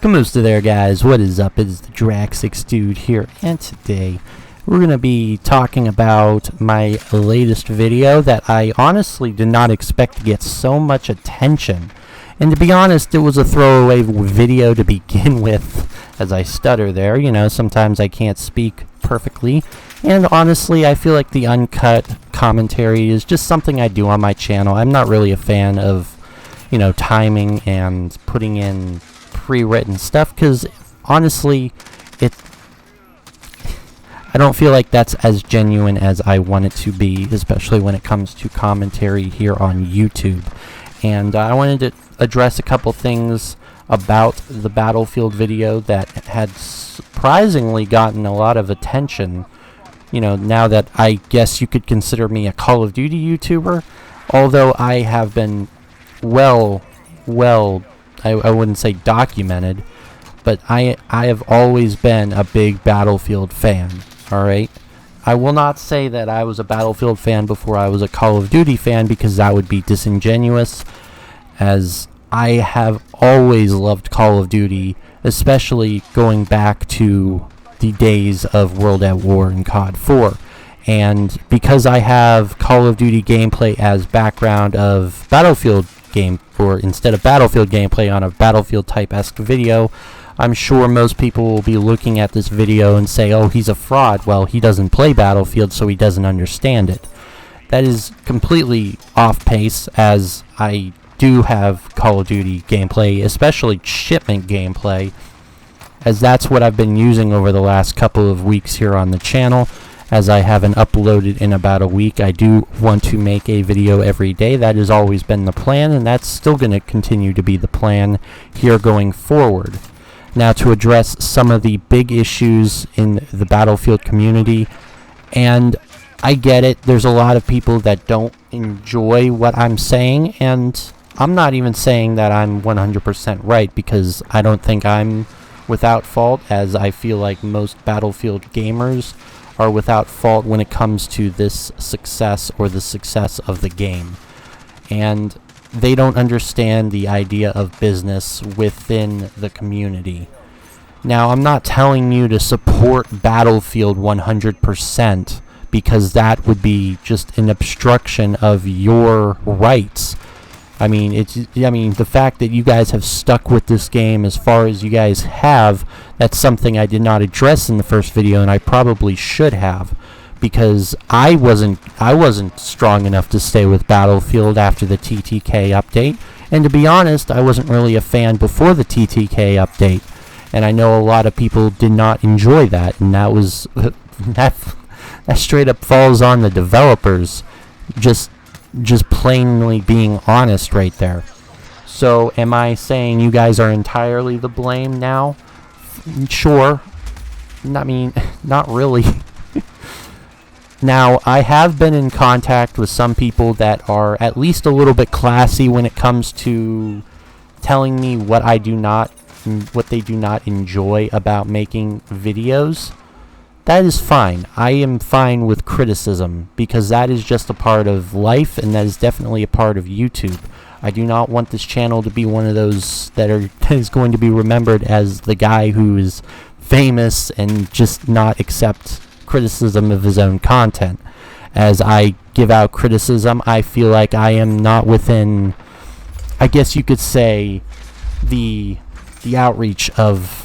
Kamusta there, guys. What is up? It is the Drax6 dude here, and today we're going to be talking about my latest video that I honestly did not expect to get so much attention. And to be honest, it was a throwaway video to begin with, as I stutter there. You know, sometimes I can't speak perfectly. And honestly, I feel like the uncut commentary is just something I do on my channel. I'm not really a fan of, you know, timing and putting in pre-written stuff, because honestly, I don't feel like that's as genuine as I want it to be, especially when it comes to commentary here on YouTube. And I wanted to address a couple things about the Battlefield video that had surprisingly gotten a lot of attention. You know, now that I guess you could consider me a Call of Duty YouTuber, although I have been I wouldn't say documented, but I have always been a big Battlefield fan, alright? I will not say that I was a Battlefield fan before I was a Call of Duty fan, because that would be disingenuous, as I have always loved Call of Duty, especially going back to the days of World at War and COD 4. And because I have Call of Duty gameplay as background of Battlefield game, or instead of Battlefield gameplay on a Battlefield type-esque video, I'm sure most people will be looking at this video and say, oh, he's a fraud. Well, he doesn't play Battlefield, so he doesn't understand it. That is completely off pace, as I do have Call of Duty gameplay, especially shipment gameplay, as that's what I've been using over the last couple of weeks here on the channel. As I haven't uploaded in about a week, I do want to make a video every day. That has always been the plan, and that's still going to continue to be the plan here going forward. Now, to address some of the big issues in the Battlefield community, and I get it, there's a lot of people that don't enjoy what I'm saying, and I'm not even saying that I'm 100% right, because I don't think I'm without fault, as I feel like most Battlefield gamers are without fault when it comes to this success or the success of the game. And they don't understand the idea of business within the community. Now, I'm not telling you to support Battlefield 100%, because that would be just an obstruction of your rights. I mean, the fact that you guys have stuck with this game as far as you guys have, that's something I did not address in the first video, and I probably should have, because I wasn't strong enough to stay with Battlefield after the TTK update, and to be honest, I wasn't really a fan before the TTK update, and I know a lot of people did not enjoy that, and that was that straight up falls on the developers, just plainly being honest right there. So am I saying you guys are entirely the blame now? Sure. I mean, not really. Now, I have been in contact with some people that are at least a little bit classy when it comes to telling me what they do not enjoy about making videos. That is fine. I am fine with criticism, because that is just a part of life, and that is definitely a part of YouTube. I do not want this channel to be one of those that is going to be remembered as the guy who is famous and just not accept criticism of his own content. As I give out criticism, I feel like I am not within, I guess you could say, the outreach of,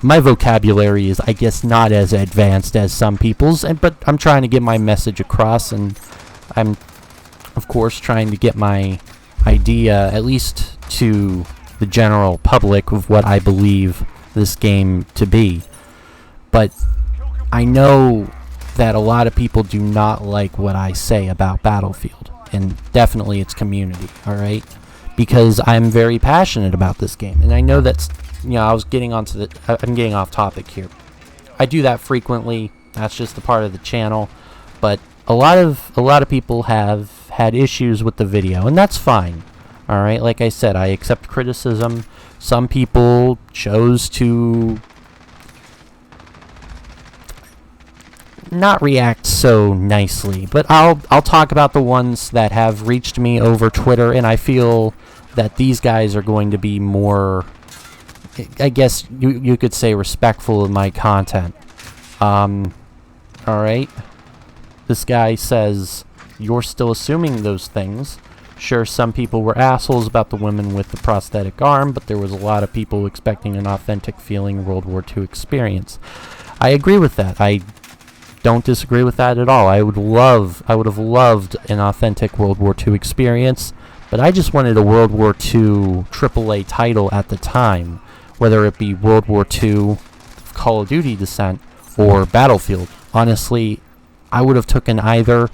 my vocabulary is, I guess, not as advanced as some people's, but I'm trying to get my message across, and I'm, of course, trying to get my idea, at least to the general public, of what I believe this game to be. But I know that a lot of people do not like what I say about Battlefield, and definitely its community, alright? Because I'm very passionate about this game, and I know that's, you know, I'm getting off topic here. I do that frequently. That's just a part of the channel. But a lot of people have had issues with the video, and that's fine. All right, like I said, I accept criticism. Some people chose to not react so nicely, but I'll talk about the ones that have reached me over Twitter, and I feel that these guys are going to be more I guess you could say, respectful of my content. Alright? This guy says, you're still assuming those things. Sure, some people were assholes about the women with the prosthetic arm, but there was a lot of people expecting an authentic feeling World War II experience. I agree with that. I don't disagree with that at all. I would have loved an authentic World War II experience, but I just wanted a World War II AAA title at the time, whether it be World War II, Call of Duty Descent, or Battlefield. Honestly, I would have taken either,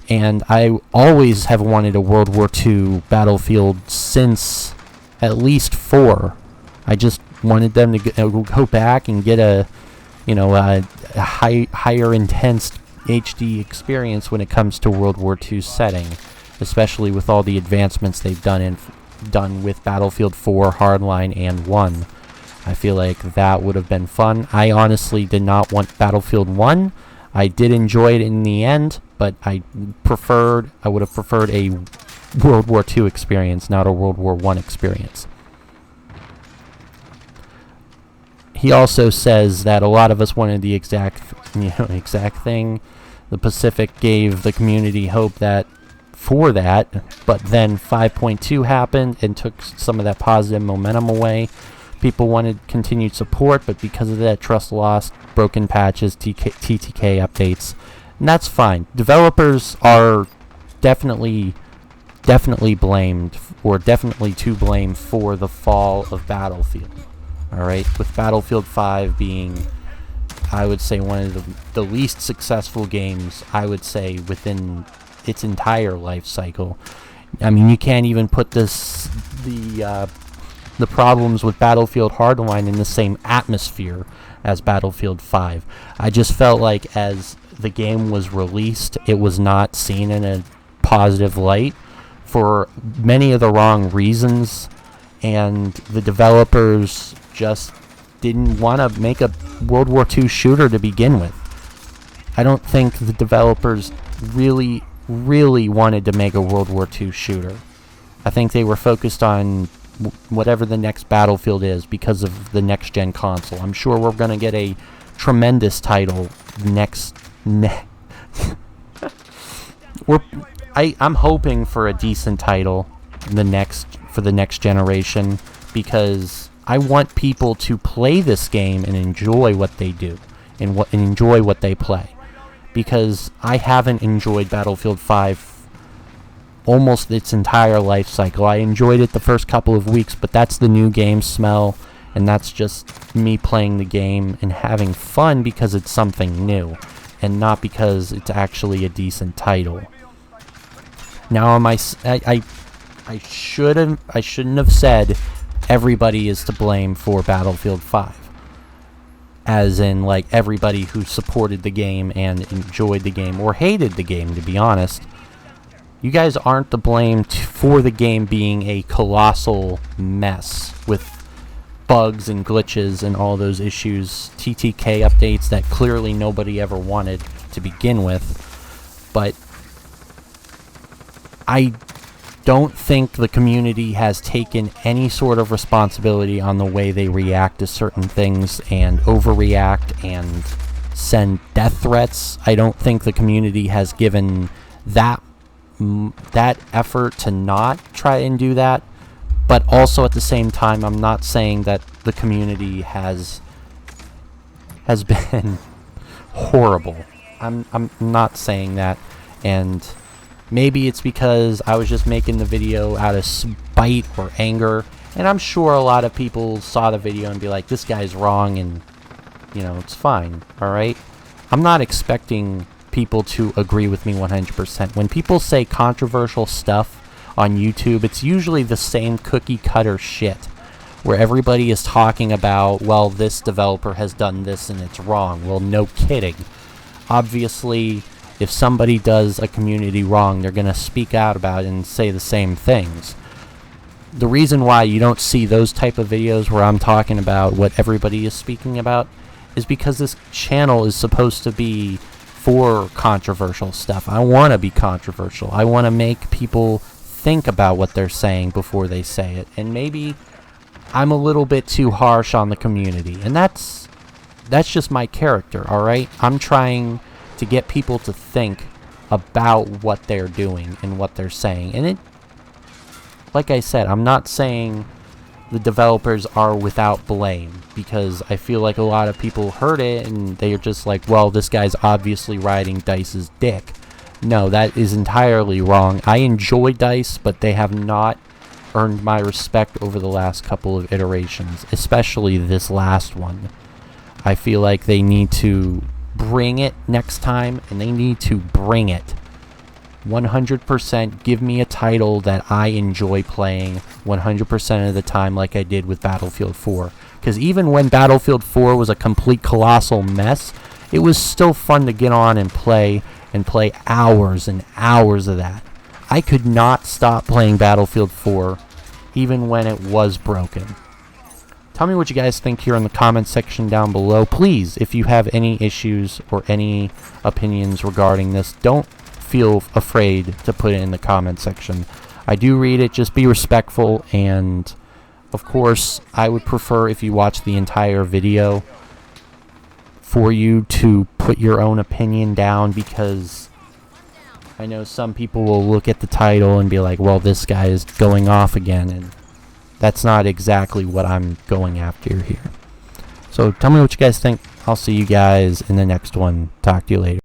and I always have wanted a World War II Battlefield since at least 4. I just wanted them to go back and get a higher intense HD experience when it comes to World War II setting, especially with all the advancements they've done with Battlefield 4, Hardline, and 1. I feel like that would have been fun. I honestly did not want Battlefield 1. I did enjoy it in the end, but I would have preferred a World War II experience, not a World War I experience. He also says that a lot of us wanted the exact thing. The Pacific gave the community hope for that, but then 5.2 happened and took some of that positive momentum away. People wanted continued support, but because of that, trust lost, broken patches, TTK updates, and that's fine. Developers are definitely blamed, or definitely to blame for the fall of Battlefield. Alright, with Battlefield 5 being, I would say, one of the least successful games, I would say, within its entire life cycle. I mean, you can't even put the problems with Battlefield Hardline in the same atmosphere as Battlefield 5. I just felt like as the game was released, it was not seen in a positive light for many of the wrong reasons, and the developers just didn't want to make a World War II shooter to begin with. I don't think the developers really wanted to make a World War II shooter. I think they were focused on whatever the next Battlefield is because of the next-gen console. I'm sure we're going to get a tremendous title I'm hoping for a decent title for the next generation, because I want people to play this game and enjoy what they do and enjoy what they play, because I haven't enjoyed Battlefield 5 almost its entire life cycle. I enjoyed it the first couple of weeks, but that's the new game smell, and that's just me playing the game and having fun because it's something new, and not because it's actually a decent title. Now, I shouldn't have said everybody is to blame for Battlefield 5. As in, like, everybody who supported the game and enjoyed the game, or hated the game, to be honest. You guys aren't to blame for the game being a colossal mess with bugs and glitches and all those issues, TTK updates that clearly nobody ever wanted to begin with. But I don't think the community has taken any sort of responsibility on the way they react to certain things and overreact and send death threats. I don't think the community has given that effort to not try and do that, but also at the same time, I'm not saying that the community has been horrible. I'm not saying that, and maybe it's because I was just making the video out of spite or anger, and I'm sure a lot of people saw the video and be like, this guy's wrong, and it's fine. Alright, I'm not expecting people to agree with me 100%. When people say controversial stuff on YouTube, it's usually the same cookie cutter shit, where everybody is talking about, well, this developer has done this and it's wrong. Well, no kidding. Obviously, if somebody does a community wrong, they're going to speak out about it and say the same things. The reason why you don't see those type of videos where I'm talking about what everybody is speaking about is because this channel is supposed to be for controversial stuff. I want to be controversial. I want to make people think about what they're saying before they say it. And maybe I'm a little bit too harsh on the community, and that's just my character, alright? I'm trying to get people to think about what they're doing and what they're saying. And like I said, I'm not saying the developers are without blame, because I feel like a lot of people heard it and they're just like, well, this guy's obviously riding DICE's dick. No, that is entirely wrong. I enjoy DICE, but they have not earned my respect over the last couple of iterations, especially this last one. I feel like they need to bring it next time, and they need to bring it 100%. Give me a title that I enjoy playing 100% of the time, like I did with Battlefield 4. Because even when Battlefield 4 was a complete colossal mess, it was still fun to get on and play hours and hours of that. I could not stop playing Battlefield 4 even when it was broken. Tell me what you guys think here in the comment section down below. Please, if you have any issues or any opinions regarding this, don't feel afraid to put it in the comment section. I do read it. Just be respectful, and of course I would prefer, if you watch the entire video, for you to put your own opinion down, because I know some people will look at the title and be like, well, this guy is going off again, and that's not exactly what I'm going after here. So tell me what you guys think. I'll see you guys in the next one. Talk to you later.